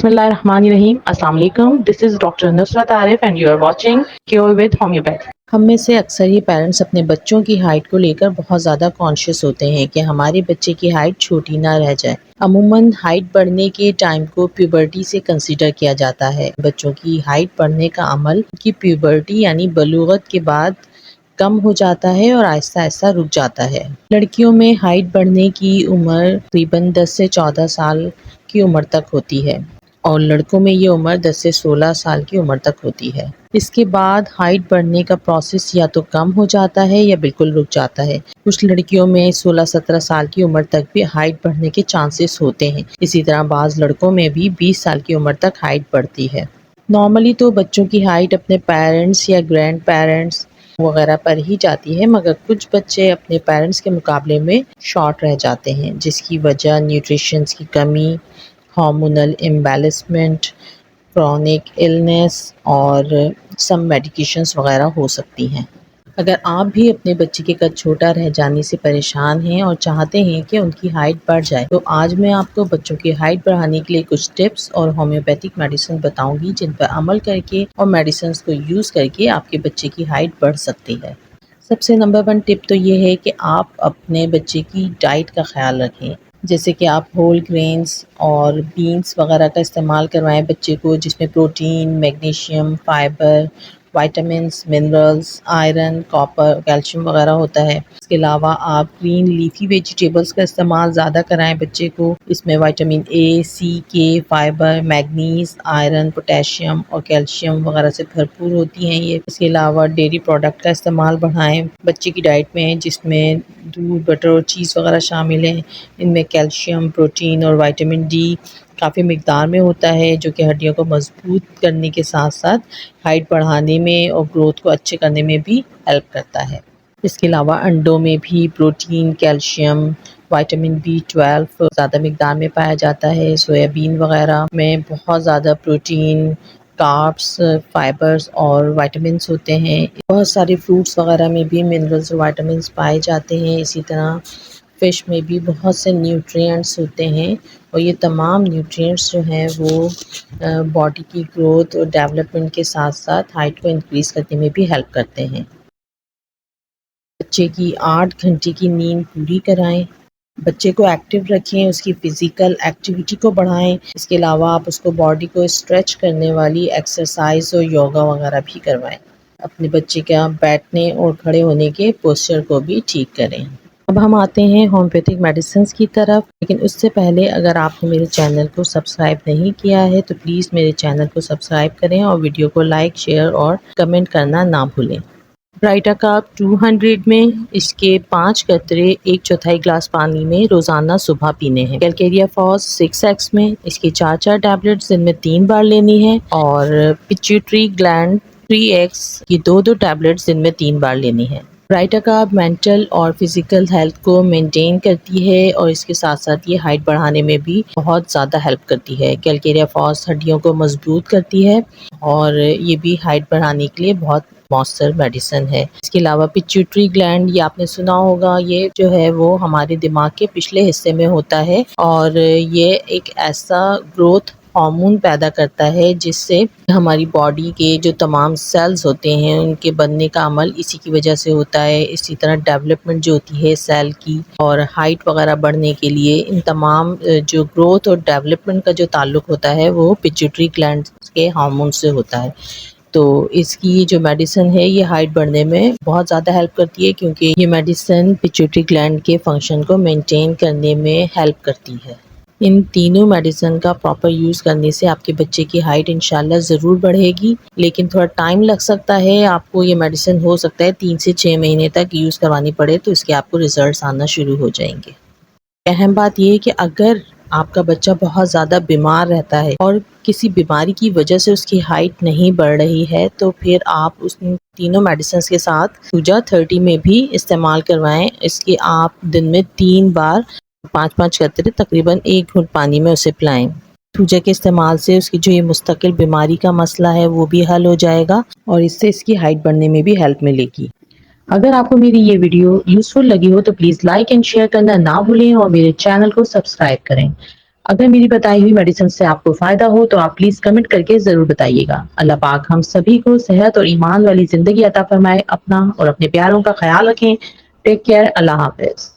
बिस्मिल्लाहिर्रहमानिर्रहीम। अस्सलाम वालेकुम। This is doctor Nusrat Arif and you are watching cure with homeopath. हम में से अक्सर ही पेरेंट्स अपने बच्चों की हाइट को लेकर बहुत ज़्यादा कॉन्शियस होते हैं कि हमारे बच्चे की हाइट छोटी ना रह जाए। अमूमन हाइट बढ़ने के टाइम को प्यूबर्टी से कंसीडर किया जाता है। बच्चों की हाइट बढ़ने का अमल की प्यूबर्टी यानी बलूगत के बाद कम हो जाता है और आहिस्ता आहिस्ता रुक जाता है। लड़कियों में हाइट बढ़ने की उम्र तकरीबन 10 से 14 साल की उम्र तक होती है और लड़कों में ये उम्र 10 से 16 साल की उम्र तक होती है। इसके बाद हाइट बढ़ने का प्रोसेस या तो कम हो जाता है या बिल्कुल रुक जाता है। कुछ लड़कियों में 16-17 साल की उम्र तक भी हाइट बढ़ने के चांसेस होते हैं। इसी तरह बाज़ लड़कों में भी 20 साल की उम्र तक हाइट बढ़ती है। नॉर्मली तो बच्चों की हाइट अपने पेरेंट्स या ग्रैंड पेरेंट्स वगैरह पर ही जाती है, मगर कुछ बच्चे अपने पेरेंट्स के मुकाबले में शॉर्ट रह जाते हैं, जिसकी वजह न्यूट्रिशंस की कमी, हार्मोनल इम्बैलेंसमेंट, क्रॉनिक इलनेस और सम मेडिकेशंस वगैरह हो सकती हैं। अगर आप भी अपने बच्चे के कद छोटा रह जाने से परेशान हैं और चाहते हैं कि उनकी हाइट बढ़ जाए, तो आज मैं आपको बच्चों की हाइट बढ़ाने के लिए कुछ टिप्स और होम्योपैथिक मेडिसिन बताऊंगी, जिन पर अमल करके और मेडिसिन को यूज़ करके आपके बच्चे की हाइट बढ़ सकती है। सबसे नंबर 1 टिप तो ये है कि आप अपने बच्चे की डाइट का ख्याल रखें। जैसे कि आप होल ग्रेन्स और बीन्स वगैरह का इस्तेमाल करवाएं बच्चे को, जिसमें protein, magnesium, fibre, vitamins, minerals, iron, copper, calcium वगैरह होता है। इसके अलावा आप ग्रीन लीफी वेजिटेबल्स का इस्तेमाल ज़्यादा कराएं बच्चे को। इसमें विटामिन ए, सी, के, फाइबर, मैग्नीज, आयरन, पोटेशियम और कैल्शियम वगैरह से भरपूर होती हैं ये। इसके अलावा डेयरी प्रोडक्ट का इस्तेमाल बढ़ाएं बच्चे की डाइट में, जिसमें दूध, बटर और चीज़ वगैरह शामिल हैं। इनमें कैल्शियम, प्रोटीन और विटामिन डी काफ़ी मिकदार में होता है, जो कि हड्डियों को मजबूत करने के साथ साथ हाइट बढ़ाने में और ग्रोथ को अच्छे करने में भी हेल्प करता है। इसके अलावा अंडों में भी प्रोटीन, कैल्शियम, विटामिन B12 ज़्यादा मिकदार में पाया जाता है। सोयाबीन वगैरह में बहुत ज़्यादा प्रोटीन, कार्ब्स, फाइबर्स और विटामिन्स होते हैं। बहुत सारे फ्रूट्स वगैरह में भी मिनरल्स और विटामिन्स पाए जाते हैं। इसी तरह फ़िश में भी बहुत से न्यूट्रिएंट्स होते हैं और ये तमाम न्यूट्रिएंट्स जो हैं वो बॉडी की ग्रोथ और डेवलपमेंट के साथ साथ हाइट को इंक्रीज़ करने में भी हेल्प करते हैं। बच्चे की 8 घंटे की नींद पूरी कराएं। बच्चे को एक्टिव रखें, उसकी फ़िज़िकल एक्टिविटी को बढ़ाएं। इसके अलावा आप उसको बॉडी को स्ट्रेच करने वाली एक्सरसाइज और योगा वगैरह भी करवाएं। अपने बच्चे का बैठने और खड़े होने के पोस्चर को भी ठीक करें। अब हम आते हैं होम्योपैथिक मेडिसिन्स की तरफ, लेकिन उससे पहले अगर आपने मेरे चैनल को सब्सक्राइब नहीं किया है तो प्लीज़ मेरे चैनल को सब्सक्राइब करें और वीडियो को लाइक, शेयर और कमेंट करना ना भूलें। ब्राइटाकार्ब 200 में इसके 5 कतरे 1/4 ग्लास पानी में रोज़ाना सुबह पीने हैं। कैलकेरिया फॉस 6X में इसके 4 टैबलेट्स दिन में 3 बार लेनी है और पिट्यूटरी ग्लैंड 3X की 2 टैबलेट्स दिन में 3 बार लेनी है। ब्राइटाकार्ब मेंटल और फिज़िकल हेल्थ को मेंटेन करती है और इसके साथ साथ ये हाइट बढ़ाने में भी बहुत ज़्यादा हेल्प करती है। कैलकेरिया फॉस हड्डियों को मजबूत करती है और ये भी हाइट बढ़ाने के लिए बहुत मौसर मेडिसिन है। इसके अलावा पिट्यूटरी ग्लैंड, ये आपने सुना होगा, ये जो है वो हमारे दिमाग के पिछले हिस्से में होता है और ये एक ऐसा ग्रोथ हार्मोन पैदा करता है जिससे हमारी बॉडी के जो तमाम सेल्स होते हैं उनके बनने का अमल इसी की वजह से होता है। इसी तरह डेवलपमेंट जो होती है सेल की और हाइट वगैरह बढ़ने के लिए इन तमाम जो ग्रोथ और डेवलपमेंट का जो ताल्लुक होता है वो पिट्यूटरी ग्लैंड के हार्मोन से होता है। तो इसकी जो मेडिसिन है ये हाइट बढ़ने में बहुत ज़्यादा हेल्प करती है, क्योंकि ये मेडिसिन पिट्यूटरी ग्लैंड के फंक्शन को मेंटेन करने में हेल्प करती है। इन तीनों मेडिसिन का प्रॉपर यूज़ करने से आपके बच्चे की हाइट इंशाल्लाह ज़रूर बढ़ेगी, लेकिन थोड़ा टाइम लग सकता है। आपको ये मेडिसिन हो सकता है 3 से 6 महीने तक यूज़ करवानी पड़े, तो इसके आपको रिजल्ट्स आना शुरू हो जाएंगे। अहम बात यह है कि अगर आपका बच्चा बहुत ज़्यादा बीमार रहता है और किसी बीमारी की वजह से उसकी हाइट नहीं बढ़ रही है, तो फिर आप उस तीनों मेडिसिन के साथ सूजा 30 में भी इस्तेमाल करवाएं। इसके आप दिन में 3 बार 5-5 कतरे तकरीबन 1 घूंट पानी में उसे पिलाएं। सूजा के इस्तेमाल से उसकी जो ये मुस्तकिल बीमारी का मसला है वो भी हल हो जाएगा और इससे इसकी हाइट बढ़ने में भी हेल्प मिलेगी। अगर आपको मेरी ये वीडियो यूजफुल लगी हो तो प्लीज़ लाइक एंड शेयर करना ना भूलें और मेरे चैनल को सब्सक्राइब करें। اگر میری بتائی ہوئی میڈیسن سے آپ کو فائدہ ہو تو آپ پلیز کمنٹ کر کے ضرور بتائیے گا۔ اللہ پاک ہم سبھی کو صحت اور ایمان والی زندگی عطا فرمائے۔ اپنا اور اپنے پیاروں کا خیال رکھیں۔ Take care. اللہ حافظ۔